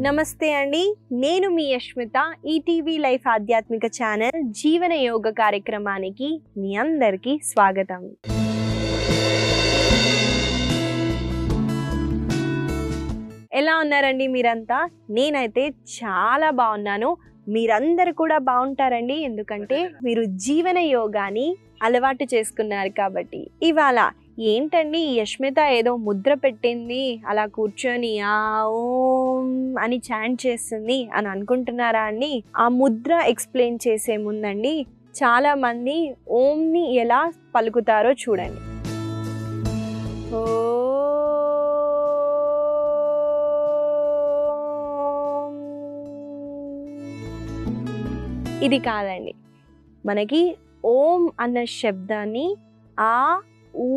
నమస్తే అండి, నేను మీ యష్మిత. ఈటీవీ లైఫ్ ఆధ్యాత్మిక ఛానల్ జీవన యోగ కార్యక్రమానికి మీ అందరికీ స్వాగతం. ఎలా ఉన్నారండి మీరంతా? నేనైతే చాలా బాగున్నాను. మీరందరూ కూడా బాగుంటారండి, ఎందుకంటే మీరు జీవన యోగాని అలవాటు చేసుకున్నారు కాబట్టి. ఇవాళ ఏంటండి యష్మిత ఏదో ముద్ర పెట్టింది, అలా కూర్చొని ఆ ఓం అని చాంట్ చేస్తుంది అని అనుకుంటున్నారా అండి? ఆ ముద్ర ఎక్స్ప్లెయిన్ చేసే ముందండి, చాలా మంది ఓంని ఎలా పలుకుతారో చూడండి. ఇది కాదండి, మనకి ఓం అన్న శబ్దాన్ని ఆ ఊ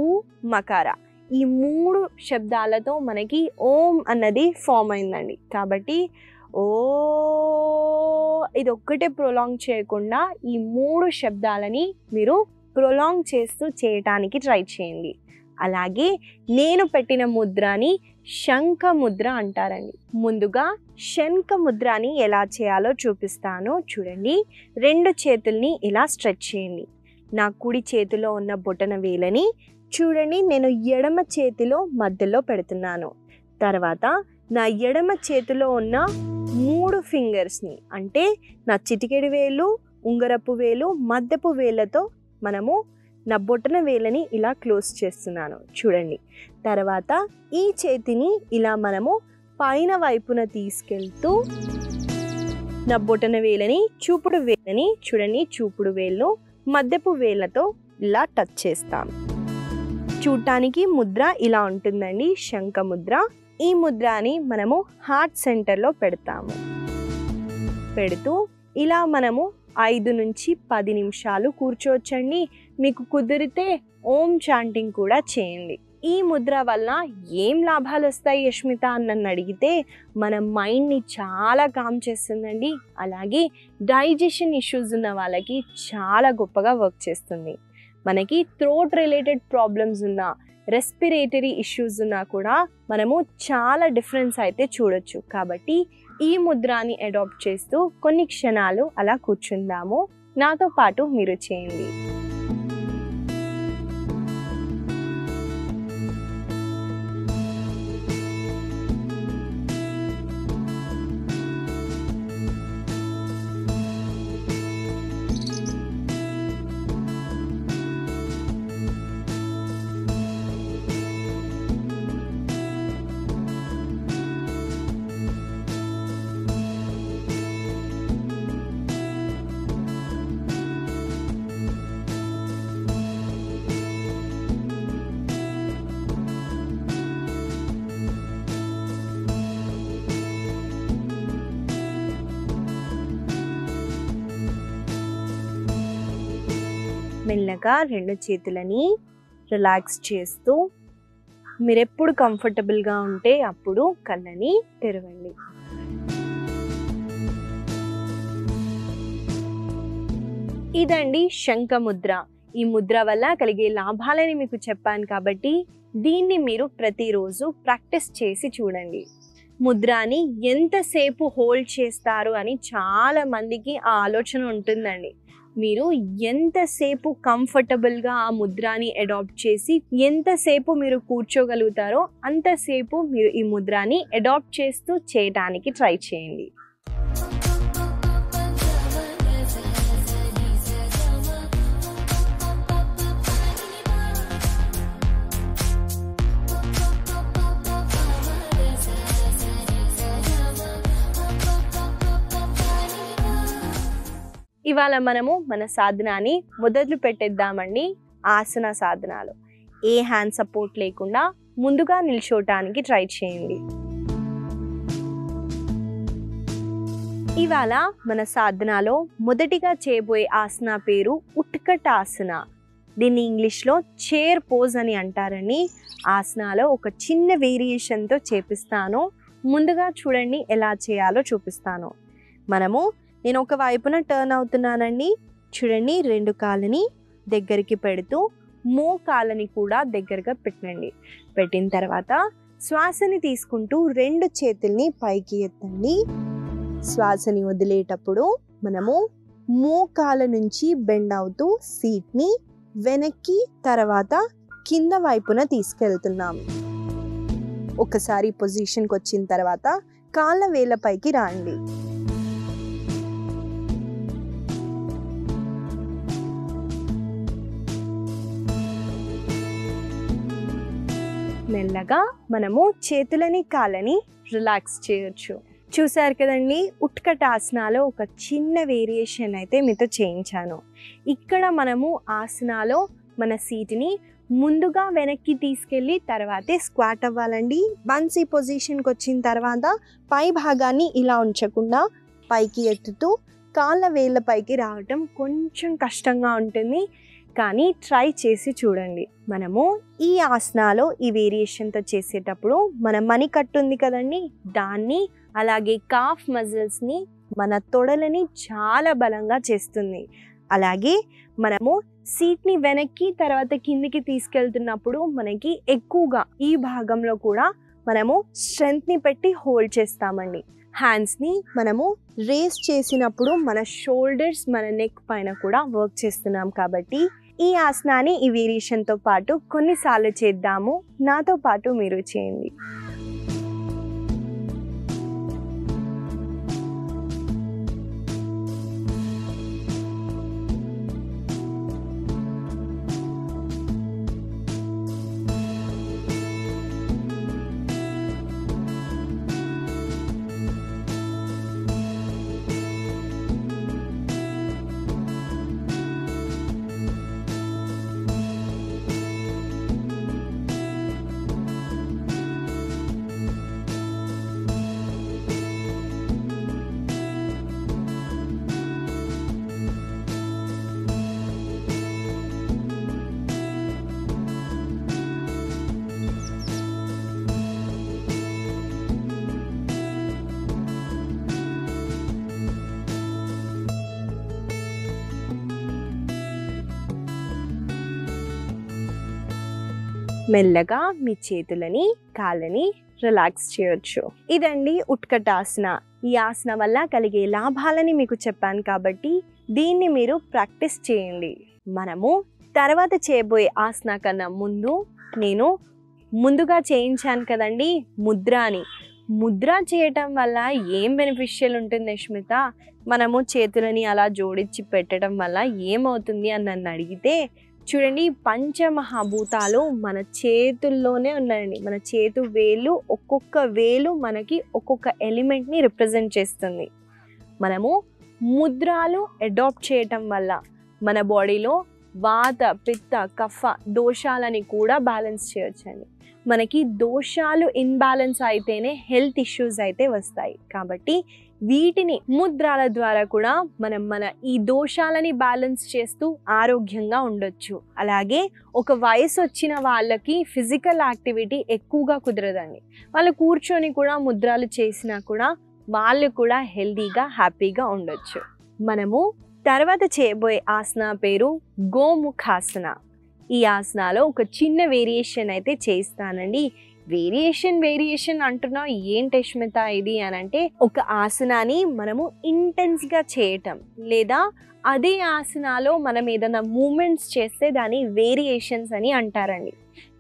మకార ఈ మూడు శబ్దాలతో మనకి ఓం అన్నది ఫామ్ అయిందండి. కాబట్టి ఓ ఇది ఒక్కటే ప్రొలాంగ్ చేయకుండా ఈ మూడు శబ్దాలని మీరు ప్రొలాంగ్ చేస్తూ చేయటానికి ట్రై చేయండి. అలాగే నేను పెట్టిన ముద్రని శంఖ ముద్ర అంటారండి. ముందుగా శంఖ ముద్రని ఎలా చేయాలో చూపిస్తాను చూడండి. రెండు చేతుల్ని ఇలా స్ట్రెచ్ చేయండి. నా కుడి చేతిలో ఉన్న బొటన వేలని చూడండి, నేను ఎడమ చేతిలో మధ్యలో పెడుతున్నాను. తర్వాత నా ఎడమ చేతిలో ఉన్న 3 ఫింగర్స్ని, అంటే నా చిటికెడి వేలు, ఉంగరపు వేలు, మధ్యపు వేలతో మనము నా బొటన వేలని ఇలా క్లోజ్ చేస్తున్నాను చూడండి. తర్వాత ఈ చేతిని ఇలా మనము పైన వైపున తీసుకెళ్తూ నా బొటన వేలని, చూపుడు వేలని చూడండి, చూపుడు వేలు మధ్యపు వేలతో ఇలా టచ్ చేస్తాం. చూడటానికి ముద్ర ఇలా ఉంటుందండి, శంఖ ముద్ర. ఈ ముద్రని మనము హార్ట్ సెంటర్లో పెడతాము. పెడుతూ ఇలా మనము 5 నుంచి 10 నిమిషాలు కూర్చోవచ్చండి. మీకు కుదిరితే ఓం చాంటింగ్ కూడా చేయండి. ఈ ముద్ర వల్ల ఏం లాభాలు వస్తాయి యష్మిత అని నన్ను అడిగితే, మన మైండ్ని చాలా కామ్ చేస్తుందండి. అలాగే డైజెషన్ ఇష్యూస్ ఉన్న వాళ్ళకి చాలా గొప్పగా వర్క్ చేస్తుంది. మనకి థ్రోట్ రిలేటెడ్ ప్రాబ్లమ్స్ ఉన్నా, రెస్పిరేటరీ ఇష్యూస్ ఉన్నా కూడా మనము చాలా డిఫరెన్స్ అయితే చూడొచ్చు. కాబట్టి ఈ ముద్రని అడాప్ట్ చేస్తూ కొన్ని క్షణాలు అలా కూర్చుందాము. నాతో పాటు మీరు చేయండి. మెల్లగా రెండు చేతులని రిలాక్స్ చేస్తూ మీరు ఎప్పుడు కంఫర్టబుల్గా ఉంటే అప్పుడు కళ్ళని తెరవండి. ఇదండి శంఖ ముద్ర. ఈ ముద్ర వల్ల కలిగే లాభాలని మీకు చెప్పాను కాబట్టి దీన్ని మీరు ప్రతిరోజు ప్రాక్టీస్ చేసి చూడండి. ముద్రని ఎంతసేపు హోల్డ్ చేస్తారు అని చాలా మందికి ఆ ఆలోచన ఉంటుందండి. మీరు ఎంతసేపు కంఫర్టబుల్గా ఆ ముద్రని అడాప్ట్ చేసి ఎంతసేపు మీరు కూర్చోగలుగుతారో అంతసేపు మీరు ఈ ముద్రని అడాప్ట్ చేస్తూ చేయడానికి ట్రై చేయండి. ఇవాళ మనము మన సాధనాన్ని మొదలు పెట్టేద్దామండి. ఆసన సాధనాలు. ఏ హ్యాండ్ సపోర్ట్ లేకుండా ముందుగా నిల్చోటానికి ట్రై చేయండి. ఇవాళ మన సాధనాలో మొదటిగా చేయబోయే ఆసన పేరు ఉత్కట ఆసన. దీన్ని ఇంగ్లీష్లో చైర్ పోజ్ అని అంటారని. ఆసనాలో ఒక చిన్న వేరియేషన్తో చేపిస్తాను. ముందుగా చూడండి ఎలా చేయాలో చూపిస్తాను. నేను ఒక వైపున టర్న్ అవుతున్నానండి. చూడండి, 2 కాళ్ళని దగ్గరికి పెడుతూ మోకాళ్ళని కూడా దగ్గరగా పెట్టండి. పెట్టిన తర్వాత శ్వాసని తీసుకుంటూ 2 చేతుల్ని పైకి ఎత్తండి. శ్వాసని వదిలేటప్పుడు మనము మోకాల నుంచి బెండ్ అవుతూ సీట్ని వెనక్కి తర్వాత కింద వైపున తీసుకెళ్తున్నాం. ఒకసారి పొజిషన్కి వచ్చిన తర్వాత కాళ్ళ వేళ్ళపైకి రండి. మెల్లగా మనము చేతులని కాళ్ళని రిలాక్స్ చేయొచ్చు. చూసారు కదండి, ఉత్కటాసనాలో ఒక చిన్న వేరియేషన్ అయితే మీతో చేయించాను. ఇక్కడ మనము ఆసనాలో మన సీట్ని ముందుగా వెనక్కి తీసుకెళ్ళి తర్వాతే స్క్వాట్ అవ్వాలండి. వన్స్ ఈ పొజిషన్కి వచ్చిన తర్వాత పై భాగాన్ని ఇలా ఉంచకుండా పైకి ఎత్తుతూ కాళ్ళ వేళ్ళపైకి రావటం కొంచెం కష్టంగా ఉంటుంది, కానీ ట్రై చేసి చూడండి. మనము ఈ ఆసనాలో ఈ వేరియేషన్తో చేసేటప్పుడు మన మణికట్టు ఉంది కదండి, దాన్ని అలాగే కాఫ్ మజిల్స్ని మన తొడలని చాలా బలంగా చేస్తుంది. అలాగే మనము సీట్ని వెనక్కి తర్వాత కిందికి తీసుకెళ్తున్నప్పుడు మనకి ఎక్కువగా ఈ భాగంలో కూడా మనము స్ట్రెంగ్త్ని పెట్టి హోల్డ్ చేస్తామండి. హ్యాండ్స్ని మనము రేస్ చేసినప్పుడు మన షోల్డర్స్ మన నెక్ పైన కూడా వర్క్ చేస్తున్నాం. కాబట్టి ఈ ఆసనాన్ని ఈ వేరియేషన్తో పాటు కొన్నిసార్లు చేద్దాము. నాతో పాటు మీరు చేయండి. మెల్లగా మీ చేతులని కాళ్ళని రిలాక్స్ చేయొచ్చు. ఇదండి ఉత్కటాసన. ఈ ఆసన వల్ల కలిగే లాభాలని మీకు చెప్పాను కాబట్టి దీన్ని మీరు ప్రాక్టీస్ చేయండి. మనము తర్వాత చేయబోయే ఆసన కన్నా ముందు నేను ముందుగా చేయించాను కదండి ముద్ర చేయటం వల్ల ఏం బెనిఫిషియల్ ఉంటుంది స్మిత? మనము చేతులని అలా జోడించి పెట్టడం వల్ల ఏమవుతుంది అని నన్ను అడిగితే, చూడండి, పంచమహాభూతాలు మన చేతుల్లోనే ఉన్నాయండి. మన చేతు వేలు, ఒక్కొక్క వేలు మనకి ఒక్కొక్క ఎలిమెంట్ని రిప్రజెంట్ చేస్తుంది. మనము ముద్రాలు అడాప్ట్ చేయటం వల్ల మన బాడీలో వాత పిత్త కఫ దోషాలని కూడా బ్యాలెన్స్ చేయొచ్చండి. మనకి దోషాలు ఇన్బ్యాలెన్స్ అయితేనే హెల్త్ ఇష్యూస్ అయితే వస్తాయి. కాబట్టి వీటిని ముద్రాల ద్వారా కూడా మన ఈ దోషాలని బ్యాలెన్స్ చేస్తూ ఆరోగ్యంగా ఉండొచ్చు. అలాగే ఒక వయసు వచ్చిన వాళ్ళకి ఫిజికల్ యాక్టివిటీ ఎక్కువగా కుదరదండి. వాళ్ళు కూర్చొని కూడా ముద్రాలు చేసినా కూడా వాళ్ళు కూడా హెల్తీగా హ్యాపీగా ఉండొచ్చు. మనము తర్వాత చేయబోయే ఆసన పేరు గోముఖాసన. ఈ ఆసనాలో ఒక చిన్న వేరియేషన్ అయితే చేస్తానండి. వేరియేషన్ అంటున్నావు ఏంటి స్మిత ఇది అని అంటే, ఒక ఆసనాన్ని మనము ఇంటెన్స్గా చేయటం లేదా అదే ఆసనాలో మనం ఏదైనా మూమెంట్స్ చేస్తే దాన్ని వేరియేషన్స్ అని అంటారండి.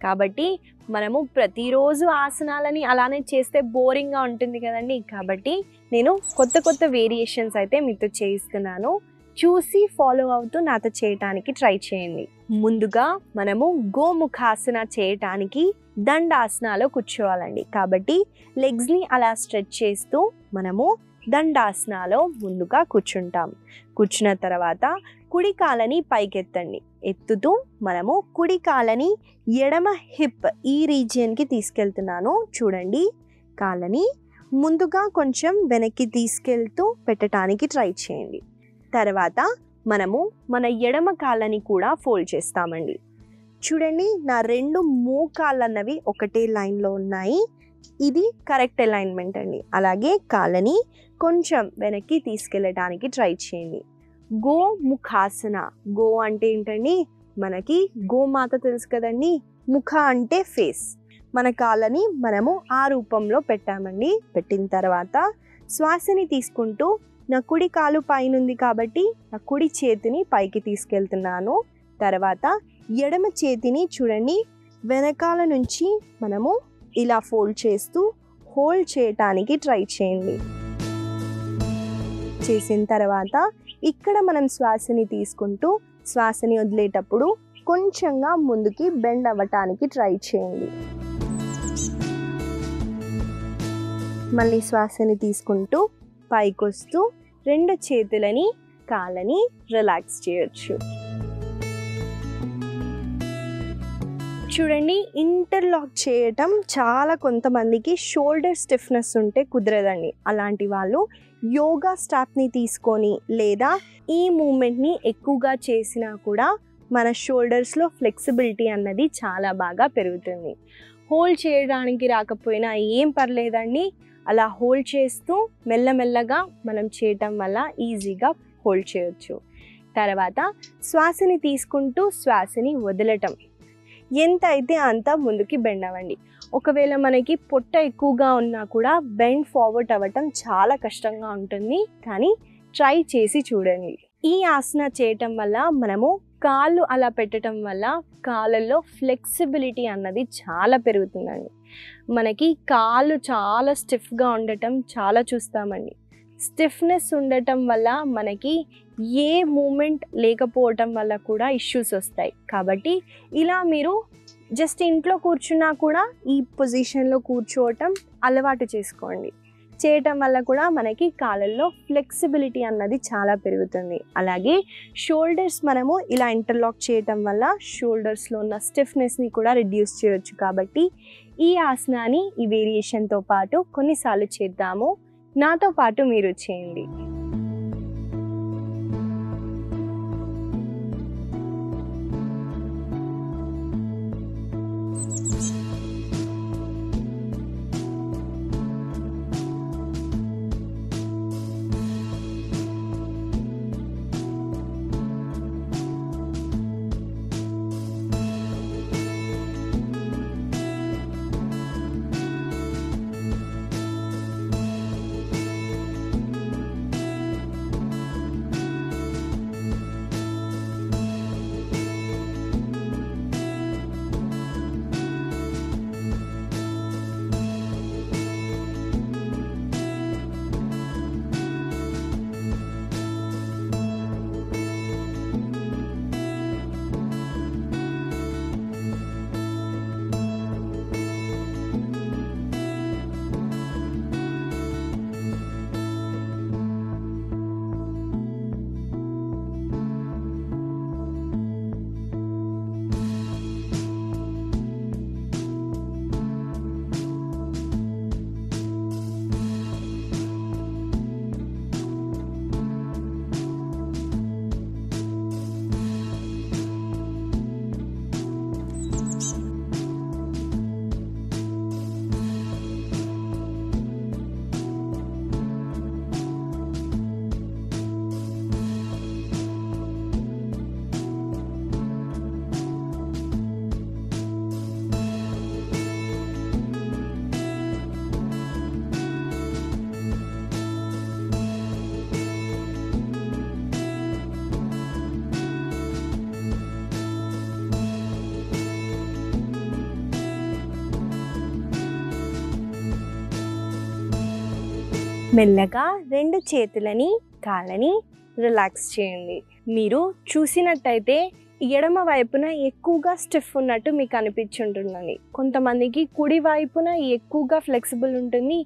కాబట్టి మనము ప్రతిరోజు ఆసనాలని అలానే చేస్తే బోరింగ్గా ఉంటుంది కదండి. కాబట్టి నేను కొత్త వేరియేషన్స్ అయితే మీతో చేయిస్తున్నాను. చూసి ఫాలో అవుతూ నాతో చేయటానికి ట్రై చేయండి. ముందుగా మనము గోముఖాసన చేయటానికి దండాసనాలో కూర్చోవాలండి. కాబట్టి లెగ్స్ని అలా స్ట్రెచ్ చేస్తూ మనము దండాసనాలో ముందుగా కూర్చుంటాం. కూర్చున్న తర్వాత కుడి కాలని పైకెత్తండి. ఎత్తుతూ మనము కుడి కాలని ఎడమ హిప్ ఈ రీజియన్కి తీసుకెళ్తున్నాను. చూడండి, కాళ్ళని ముందుగా కొంచెం వెనక్కి తీసుకెళ్తూ పెట్టడానికి ట్రై చేయండి. తర్వాత మనము మన ఎడమ కాళ్ళని కూడా ఫోల్డ్ చేస్తామండి. చూడండి, నా 2 మోకాళ్ళు అన్నవి ఒకటే లైన్లో ఉన్నాయి. ఇది కరెక్ట్ అలైన్మెంట్ అండి. అలాగే కాళ్ళని కొంచెం వెనక్కి తీసుకెళ్ళడానికి ట్రై చేయండి. గోముఖాసన. గో అంటే ఏంటండి? మనకి గోమాత తెలుసు కదండి. ముఖ అంటే ఫేస్. మన కాళ్ళని మనము ఆ రూపంలో పెట్టామండి. పెట్టిన తర్వాత శ్వాసని తీసుకుంటూ నా కుడి కాలు పైన ఉంది కాబట్టి నా కుడి చేతిని పైకి తీసుకెళ్తున్నాను. తర్వాత ఎడమ చేతిని చూడండి వెనకాల నుంచి మనము ఇలా ఫోల్డ్ చేస్తూ హోల్డ్ చేయటానికి ట్రై చేయండి. చేసిన తర్వాత ఇక్కడ మనం శ్వాసని తీసుకుంటూ శ్వాసని వదిలేటప్పుడు కొంచెంగా ముందుకి బెండ్ అవ్వటానికి ట్రై చేయండి. మళ్ళీ శ్వాసని తీసుకుంటూ పైకి వస్తూ 2 చేతులని కాళ్ళని రిలాక్స్ చేయొచ్చు. చూడండి ఇంటర్లాక్ చేయటం చాలా కొంతమందికి షోల్డర్ స్టిఫ్నెస్ ఉంటే కుదరదండి. అలాంటి వాళ్ళు యోగా స్టాప్ని తీసుకొని లేదా ఈ మూమెంట్ని ఎక్కువగా చేసినా కూడా మన షోల్డర్స్లో ఫ్లెక్సిబిలిటీ అన్నది చాలా బాగా పెరుగుతుంది. హోల్డ్ చేయడానికి రాకపోయినా ఏం పర్లేదండి, అలా హోల్డ్ చేస్తూ మెల్లమెల్లగా మనం చేయటం వల్ల ఈజీగా హోల్డ్ చేయొచ్చు. తర్వాత శ్వాసని తీసుకుంటూ శ్వాసని వదలటం. ఎంత అయితే అంత ముందుకి బెండ్ అవ్వండి. ఒకవేళ మనకి పొట్ట ఎక్కువగా ఉన్నా కూడా బెండ్ ఫార్వర్డ్ అవ్వటం చాలా కష్టంగా ఉంటుంది, కానీ ట్రై చేసి చూడండి. ఈ ఆసన చేయటం వల్ల మనము కాళ్ళు అలా పెట్టడం వల్ల కాళ్ళల్లో ఫ్లెక్సిబిలిటీ అన్నది చాలా పెరుగుతుందండి. మనకి కాళ్ళు చాలా స్టిఫ్గా ఉండటం చాలా చూస్తామండి. స్టిఫ్నెస్ ఉండటం వల్ల మనకి ఏ మూమెంట్ లేకపోవటం వల్ల కూడా ఇష్యూస్ వస్తాయి. కాబట్టి ఇలా మీరు జస్ట్ ఇంట్లో కూర్చున్నా కూడా ఈ పొజిషన్లో కూర్చోవటం అలవాటు చేసుకోండి. చేయటం వల్ల కూడా మనకి కాళ్ళల్లో ఫ్లెక్సిబిలిటీ అన్నది చాలా పెరుగుతుంది. అలాగే షోల్డర్స్ మనము ఇలా ఇంటర్లాక్ చేయటం వల్ల షోల్డర్స్లో ఉన్న స్టిఫ్నెస్ని కూడా రిడ్యూస్ చేయొచ్చు. కాబట్టి ఈ ఆసనాన్ని ఈ వేరియేషన్తో పాటు కొన్నిసార్లు చేద్దాము. నాతో పాటు మీరు చేయండి. మెల్లగా 2 చేతులని కాళ్ళని రిలాక్స్ చేయండి. మీరు చూసినట్టయితే ఎడమ వైపున ఎక్కువగా స్టిఫ్ ఉన్నట్టు మీకు అనిపించుంటుందండి. కొంతమందికి కుడి వైపున ఎక్కువగా ఫ్లెక్సిబుల్ ఉంటుంది,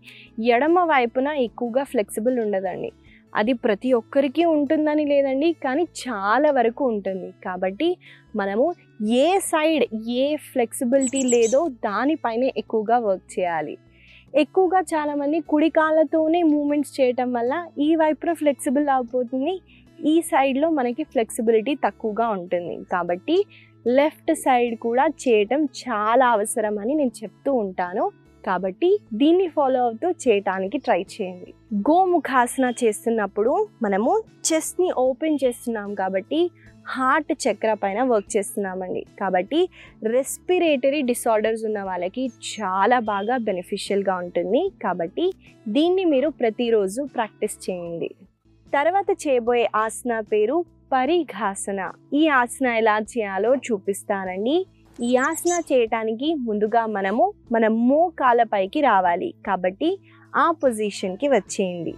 ఎడమ వైపున ఎక్కువగా ఫ్లెక్సిబుల్ ఉండదండి. అది ప్రతి ఒక్కరికి ఉంటుందని లేదండి, కానీ చాలా వరకు ఉంటుంది. కాబట్టి మనము ఏ సైడ్ ఏ ఫ్లెక్సిబిలిటీ లేదో దానిపైనే ఎక్కువగా వర్క్ చేయాలి. ఎక్కువగా చాలామంది కుడి కాళ్ళతోనే మూమెంట్స్ చేయటం వల్ల ఈ వైపున ఫ్లెక్సిబుల్ అయిపోతుంది, ఈ సైడ్లో మనకి ఫ్లెక్సిబిలిటీ తక్కువగా ఉంటుంది. కాబట్టి లెఫ్ట్ సైడ్ కూడా చేయటం చాలా అవసరం అని నేను చెప్తూ ఉంటాను. కాబట్టి దీన్ని ఫాలో అవుతూ చేయటానికి ట్రై చేయండి. గోముఖాసన చేస్తున్నప్పుడు మనము చెస్ట్ని ఓపెన్ చేస్తున్నాం కాబట్టి హార్ట్ చక్ర పైన వర్క్ చేస్తున్నామండి. కాబట్టి రెస్పిరేటరీ డిసార్డర్స్ ఉన్న వాళ్ళకి చాలా బాగా బెనిఫిషియల్గా ఉంటుంది. కాబట్టి దీన్ని మీరు ప్రతిరోజు ప్రాక్టీస్ చేయండి. తర్వాత చేయబోయే ఆసన పేరు పరిఘాసన. ఈ ఆసన ఎలా చేయాలో చూపిస్తానండి. ఈ ఆసన చేయటానికి ముందుగా మనము మన మోకాళ్ళ పైకి రావాలి. కాబట్టి ఆ పొజిషన్కి వచ్చేయండి.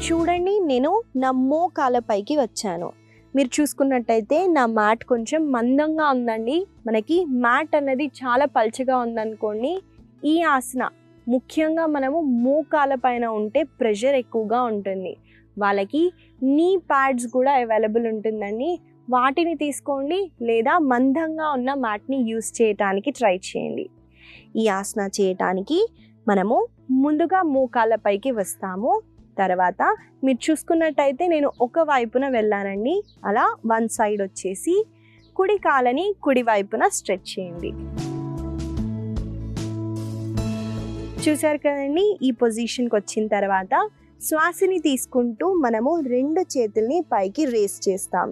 చూడండి, నేను నా మోకాళ్ళ పైకి వచ్చాను. మీరు చూసుకున్నట్టయితే నా మ్యాట్ కొంచెం మందంగా ఉందండి. మనకి మ్యాట్ అన్నది చాలా పల్చగా ఉందనుకోండి, ఈ ఆసన ముఖ్యంగా మనము మోకాళ్ళ పైన ఉంటే ప్రెషర్ ఎక్కువగా ఉంటుంది. వాళ్ళకి నీ ప్యాడ్స్ కూడా అవైలబుల్ ఉంటుందండి. వాటిని తీసుకోండి, లేదా మందంగా ఉన్న మ్యాట్ని యూస్ చేయడానికి ట్రై చేయండి. ఈ ఆసన చేయటానికి మనము ముందుగా మోకాళ్ళ పైకి వస్తాము. తర్వాత మీరు చూసుకున్నట్టయితే నేను ఒక వైపున వెళ్ళానండి. అలా వన్ సైడ్ వచ్చేసి కుడి కాలని కుడి వైపున స్ట్రెచ్ చేయండి. చూసారు కదండి, ఈ పొజిషన్కి వచ్చిన తర్వాత శ్వాసని తీసుకుంటూ మనము 2 చేతుల్ని పైకి రేస్ చేస్తాం.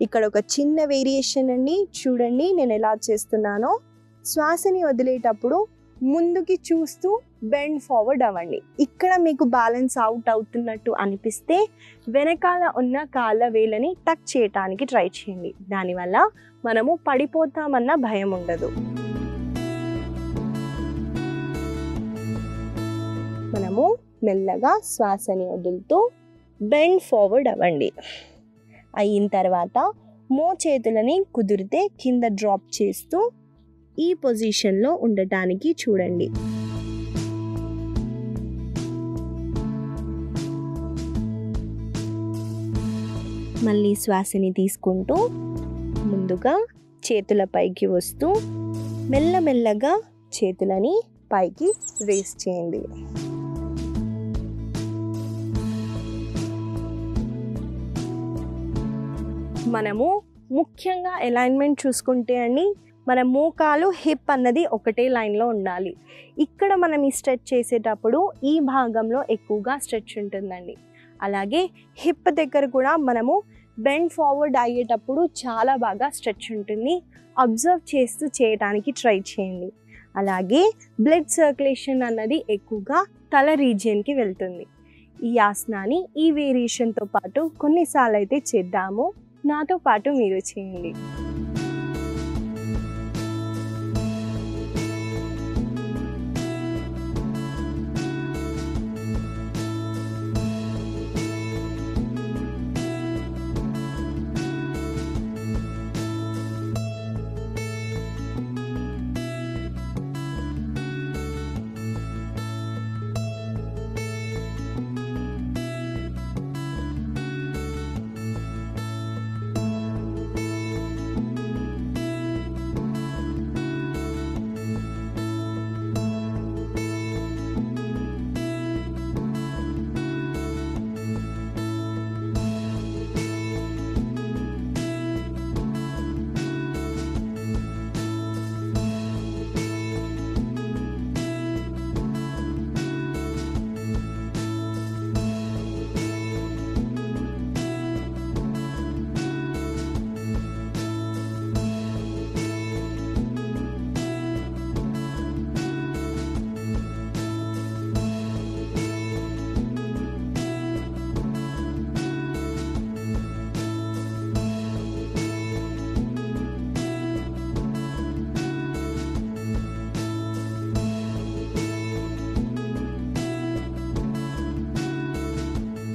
ఇక్కడ ఒక చిన్న వేరియేషన్ అండి. చూడండి నేను ఎలా చేస్తున్నానో. శ్వాసని వదిలేటప్పుడు ముందుకి చూస్తూ బెండ్ ఫార్వర్డ్ అవ్వండి. ఇక్కడ మీకు బ్యాలెన్స్ అవుట్ అవుతున్నట్టు అనిపిస్తే వెనకాల ఉన్న కాళ్ళ వేలని టచ్ చేయటానికి ట్రై చేయండి. దానివల్ల మనము పడిపోతామన్న భయం ఉండదు. మనము మెల్లగా శ్వాసని వదులుతూ బెండ్ ఫార్వర్డ్ అవ్వండి. అయిన తర్వాత చేతులని కుదిరితే కింద డ్రాప్ చేస్తూ ఈ పొజిషన్లో ఉండటానికి చూడండి. మళ్ళీ శ్వాసని తీసుకుంటూ ముందుగా చేతుల పైకి వస్తూ మెల్లమెల్లగా చేతులని పైకి రేస్ చేయండి. మనము ముఖ్యంగా అలైన్మెంట్ చూసుకుంటే అండి, మన మోకాలు హిప్ అన్నది ఒకటే లైన్లో ఉండాలి. ఇక్కడ మనం ఈ స్ట్రెచ్ చేసేటప్పుడు ఈ భాగంలో ఎక్కువగా స్ట్రెచ్ ఉంటుందండి. అలాగే హిప్ దగ్గర కూడా మనము బెండ్ ఫార్వర్డ్ అయ్యేటప్పుడు చాలా బాగా స్ట్రెచ్ ఉంటుంది. అబ్జర్వ్ చేస్తూ చేయడానికి ట్రై చేయండి. అలాగే బ్లడ్ సర్క్యులేషన్ అన్నది ఎక్కువగా తల రీజియన్కి వెళ్తుంది. ఈ ఆసనాన్ని ఈ వేరియేషన్తో పాటు కొన్నిసార్లు అయితే చేద్దాము. నాతో పాటు మీరు చేయండి.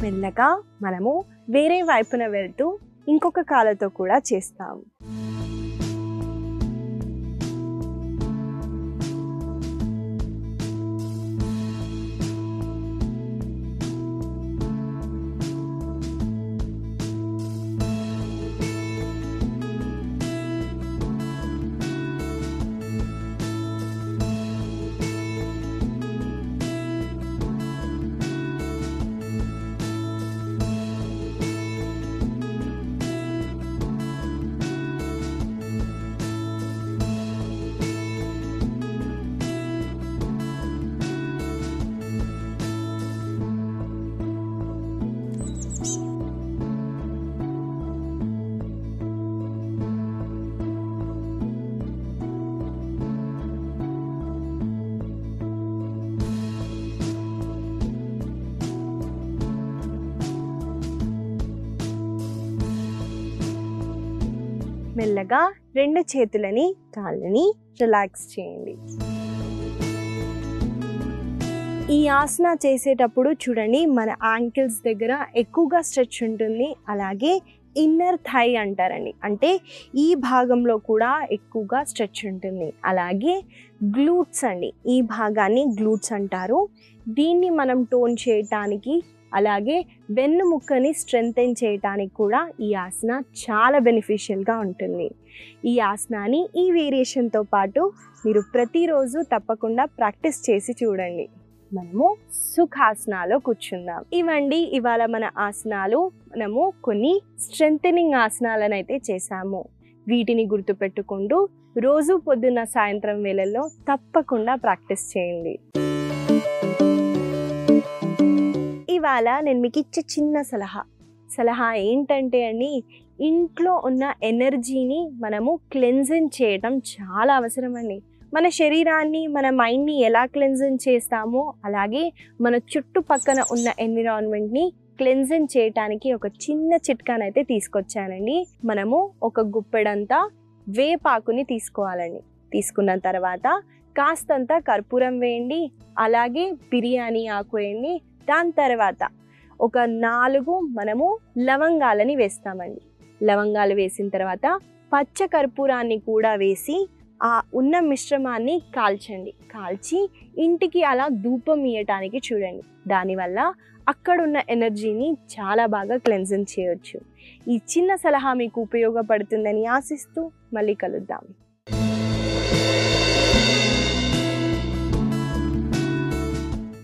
మెల్లగా మనము వేరే వైపున వెళ్తూ ఇంకొక కాళ్ళతో కూడా చేస్తాము. మెల్లగా 2 చేతులని కాళ్ళని రిలాక్స్ చేయండి. ఈ ఆసన చేసేటప్పుడు చూడండి మన యాంకిల్స్ దగ్గర ఎక్కువగా స్ట్రెచ్ ఉంటుంది. అలాగే ఇన్నర్ థై అంటారండి, అంటే ఈ భాగంలో కూడా ఎక్కువగా స్ట్రెచ్ ఉంటుంది. అలాగే గ్లూట్స్ అండి, ఈ భాగాన్ని గ్లూట్స్ అంటారు. దీన్ని మనం టోన్ చేయటానికి అలాగే వెన్నుముక్కని స్ట్రెంథెన్ చేయటానికి కూడా ఈ ఆసన చాలా బెనిఫిషియల్గా ఉంటుంది. ఈ ఆసనాన్ని ఈ వేరియేషన్తో పాటు మీరు ప్రతిరోజు తప్పకుండా ప్రాక్టీస్ చేసి చూడండి. మనము సుఖాసనాలో కూర్చుందాం. ఇవండి ఇవాళ మన ఆసనాలు. మనము కొన్ని స్ట్రెంథెనింగ్ ఆసనాలను అయితే చేసాము. వీటిని గుర్తుపెట్టుకుంటూ రోజు పొద్దున్న సాయంత్రం వేళల్లో తప్పకుండా ప్రాక్టీస్ చేయండి. ఇవాళ నేను మీకు ఇచ్చే చిన్న సలహా ఏంటంటే అండి, ఇంట్లో ఉన్న ఎనర్జీని మనము క్లెన్జింగ్ చేయటం చాలా అవసరం అండి. మన శరీరాన్ని మన మైండ్ని ఎలా క్లెన్జింగ్ చేస్తామో అలాగే మన చుట్టుపక్కన ఉన్న ఎన్విరాన్మెంట్ని క్లెన్జింగ్ చేయటానికి ఒక చిన్న చిట్కానైతే తీసుకొచ్చానండి. మనము ఒక గుప్పెడంతా వేపాకుని తీసుకోవాలండి. తీసుకున్న తర్వాత కాస్తంత కర్పూరం వేయండి, అలాగే బిర్యానీ ఆకు వేయండి. దాని తర్వాత ఒక 4 మనము లవంగాలని వేస్తామండి. లవంగాలు వేసిన తర్వాత పచ్చ కర్పూరాన్ని కూడా వేసి ఆ ఉన్న మిశ్రమాన్ని కాల్చి ఇంటికి అలా ధూపం ఇయ్యటానికి చూడండి. దానివల్ల అక్కడున్న ఎనర్జీని చాలా బాగా క్లెన్జింగ్ చేయొచ్చు. ఈ చిన్న సలహా మీకు ఉపయోగపడుతుందని ఆశిస్తూ మళ్ళీ కలుద్దాం.